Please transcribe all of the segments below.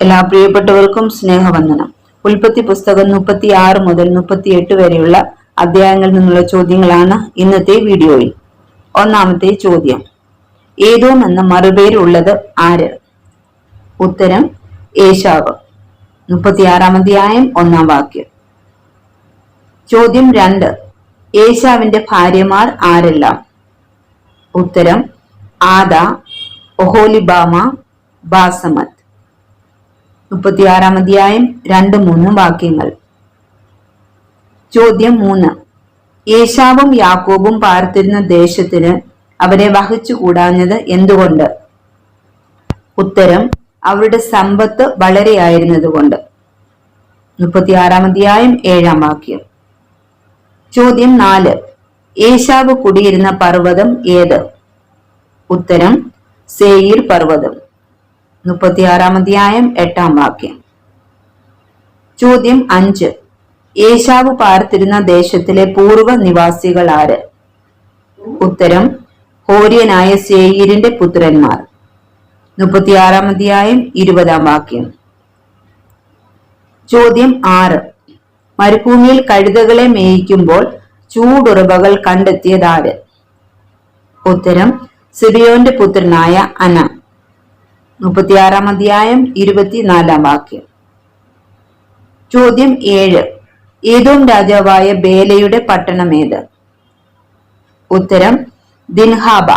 എല്ലാ പ്രിയപ്പെട്ടവർക്കും സ്നേഹവന്ദനം. ഉൽപ്പത്തി പുസ്തകം 36 മുതൽ 38 വരെയുള്ള അധ്യായങ്ങളിൽ നിന്നുള്ള ചോദ്യങ്ങളാണ് ഇന്നത്തെ വീഡിയോയിൽ. ഒന്നാമത്തെ ചോദ്യം, ഏദോം എന്ന മറുപേരുള്ളത് ആര്? ഉത്തരം ഏശാവ്. 36 അധ്യായം 1 വാക്യം. ചോദ്യം 2, ഏശാവിന്റെ ഭാര്യമാർ ആരെല്ലാം? ഉത്തരം ആദ, ഒഹോലിബാമ, ബാസമത്ത്. 36 അധ്യായം 2-3 വാക്യങ്ങൾ. ചോദ്യം 3, ഏശാവും യാക്കോബും പാർത്തിരുന്ന ദേശത്തിന് അവരെ വഹിച്ചുകൂടാഞ്ഞത് എന്തുകൊണ്ട്? ഉത്തരം അവരുടെ സമ്പത്ത് വളരെയായിരുന്നതുകൊണ്ട്. 36 അധ്യായം 7 വാക്യം. ചോദ്യം 4, ഏശാവ് കുടിയിരുന്ന പർവ്വതം ഏത്? ഉത്തരം സേയീർ പർവ്വതം. 36 അധ്യായം 8 വാക്യം. ചോദ്യം 5, ഏശാവ് പാർത്തിരുന്ന ദേശത്തിലെ പൂർവ്വ നിവാസികൾ ആര്? ഉത്തരം ഹോര്യനായ സേയീരിന്റെ പുത്രന്മാർ. 36 അധ്യായം 20 വാക്യം. ചോദ്യം 6, മരുഭൂമിയിൽ കഴുതകളെ മേയിക്കുമ്പോൾ ചൂടുറവകൾ കണ്ടെത്തിയതാര്? ഉത്തരം സിബിയോന്റെ പുത്രനായ അന. 36 അധ്യായം 24 വാക്യം. ചോദ്യം 7, ഏദോം രാജാവായ ബേലയുടെ പട്ടണമേത്? ഉത്തരം ദിൻഹാബ.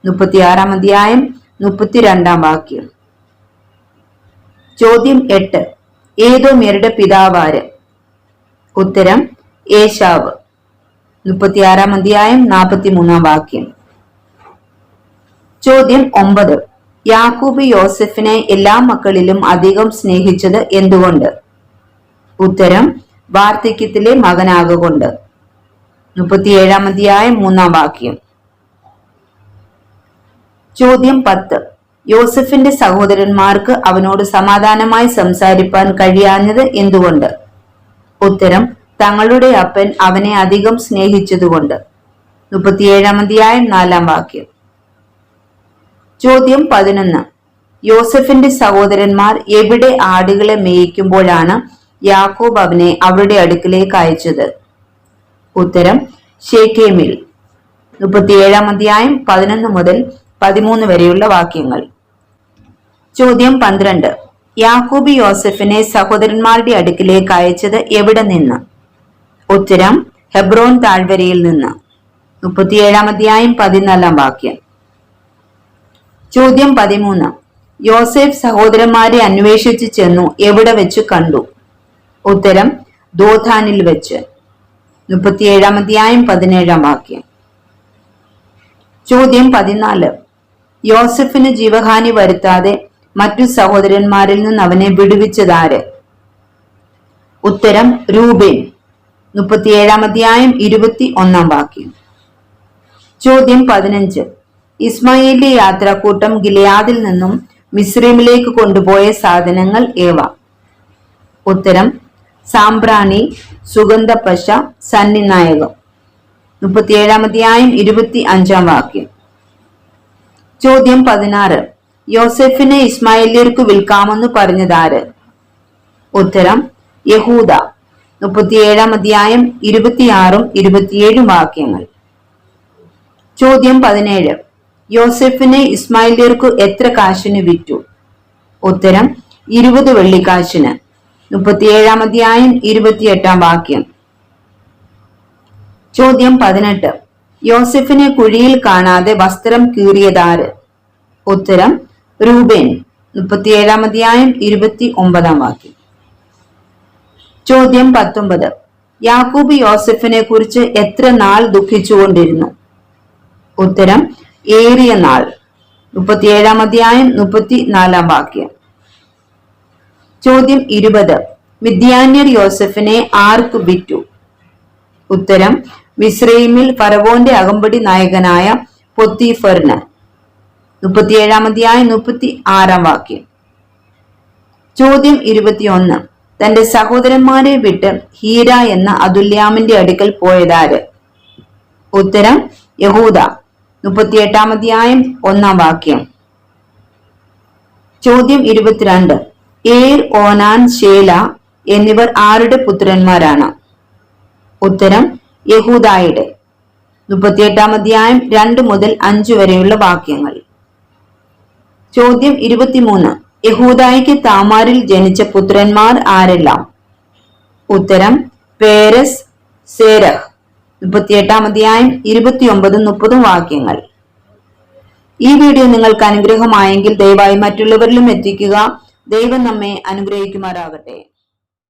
36 അധ്യായം 32 വാക്യം. ചോദ്യം 8, ഏദോമ്യരുടെ പിതാവാര്? ഉത്തരം ഏശാവ്. 36 അധ്യായം 43 വാക്യം. ചോദ്യം 9, യാക്കൂബ് യോസെഫിനെ എല്ലാ മക്കളിലും അധികം സ്നേഹിച്ചത് എന്തുകൊണ്ട്? ഉത്തരം വാർദ്ധക്യത്തിലെ മകനാകൊണ്ട്. 37 അധ്യായം 3 വാക്യം. ചോദ്യം 10, യോസെഫിന്റെ സഹോദരന്മാർക്ക് അവനോട് സമാധാനമായി സംസാരിപ്പാൻ കഴിയാഞ്ഞത് എന്തുകൊണ്ട്? ഉത്തരം തങ്ങളുടെ അപ്പൻ അവനെ അധികം സ്നേഹിച്ചതുകൊണ്ട്. 37 അധ്യായം 4 വാക്യം. ചോദ്യം 11, യോസെഫിന്റെ സഹോദരന്മാർ എവിടെ ആടുകളെ മേയിക്കുമ്പോഴാണ് യാക്കോബ് അവനെ അവരുടെ അടുക്കിലേക്ക് അയച്ചത്? ഉത്തരം ശേഖേമിൽ. 37 അധ്യായം 11 മുതൽ 13 വരെയുള്ള വാക്യങ്ങൾ. ചോദ്യം 12, യാക്കോബ് യോസെഫിനെ സഹോദരന്മാരുടെ അടുക്കിലേക്ക് അയച്ചത് എവിടെ നിന്ന്? ഉത്തരം ഹെബ്രോൻ താഴ്വരയിൽ നിന്ന്. 37 അധ്യായം 14 വാക്യം. ചോദ്യം 13, യോസെഫ് സഹോദരന്മാരെ അന്വേഷിച്ചു ചെന്നു എവിടെ വെച്ച് കണ്ടു? ഉത്തരം ദോഥാനിൽ വെച്ച്. 37 അധ്യായം 17 വാക്യം. ചോദ്യം 14, യോസെഫിന് ജീവഹാനി വരുത്താതെ മറ്റു സഹോദരന്മാരിൽ നിന്ന് അവനെ വിടുവിച്ചതാര്? ഉത്തരം രൂബേൻ. 37 അധ്യായം 21 വാക്യം. ചോദ്യം 15, ഇസ്മായേലിന്റെ യാത്രാക്കൂട്ടം ഗിലെയാദിൽ നിന്നും മിസ്രൈമിലേക്ക് കൊണ്ടുപോയ സാധനങ്ങൾ ഏവ? ഉത്തരം സാമ്പ്രാണി, സുഗന്ധപശ, സന്നിനായകം. 37 അധ്യായം 25 വാക്യം. ചോദ്യം 16, യോസെഫിനെ ഇസ്മായേലിയർക്ക് വിൽക്കാമെന്ന് പറഞ്ഞതാര്? ഉത്തരം യഹൂദ. 37 അധ്യായം 26-27 വാക്യങ്ങൾ. ചോദ്യം 17, യോസെഫിനെ ഇസ്മായേലിയർക്ക് എത്ര കാശിന് വിറ്റു? ഉത്തരം 20 വെള്ളിക്കാശിന്. 37 അധ്യായം 28 വാക്യം. ചോദ്യം 18, യോസെഫിനെ കുഴിയിൽ കാണാതെ വസ്ത്രം കീറിയതാര്? ഉത്തരം രൂബേൻ. 37 അധ്യായം 29 വാക്യം. ചോദ്യം 19, യാക്കൂബ് യോസെഫിനെ കുറിച്ച് എത്ര നാൾ ദുഃഖിച്ചുകൊണ്ടിരുന്നു? ഉത്തരം ഏറിയ നാൾ. 37 അധ്യായം 34 വാക്യം. ചോദ്യം 20, മിദ്യാന്യർ യോസെഫിനെ ആർക്ക് വിറ്റു? ഉത്തരം മിസ്രൈമിൽ ഫറവോന്റെ അകമ്പടി നായകനായ പൊത്തീഫറിന്. 37 അധ്യായം 36 വാക്യം. ചോദ്യം 21, തന്റെ സഹോദരന്മാരെ വിട്ട് ഹീര എന്ന അതുല്യാമിന്റെ അടുക്കൽ പോയതാര്? ഉത്തരം യഹൂദ. 38 അധ്യായം 1 വാക്യം. ചോദ്യം 22, ഏർ, ഓനാൻ, ശേല എന്നിവർ ആരുടെ പുത്രന്മാരാണ്? ഉത്തരം യഹൂദായുടെ. 38-ാം അധ്യായം 2 മുതൽ 5 വരെയുള്ള വാക്യങ്ങൾ. ചോദ്യം 23. യഹൂദായിക്ക് താമാരിൽ ജനിച്ച പുത്രന്മാർ ആരെല്ലാം? ഉത്തരം പേരസ്, സേരഹ്. 38-ാം അധ്യായം 29-30 വാക്യങ്ങൾ. ഈ വീഡിയോ നിങ്ങൾക്ക് അനുഗ്രഹമായെങ്കിൽ ദയവായി മറ്റുള്ളവരിലും എത്തിക്കുക. ദൈവം നമ്മെ അനുഗ്രഹിക്കുമാറാകട്ടെ.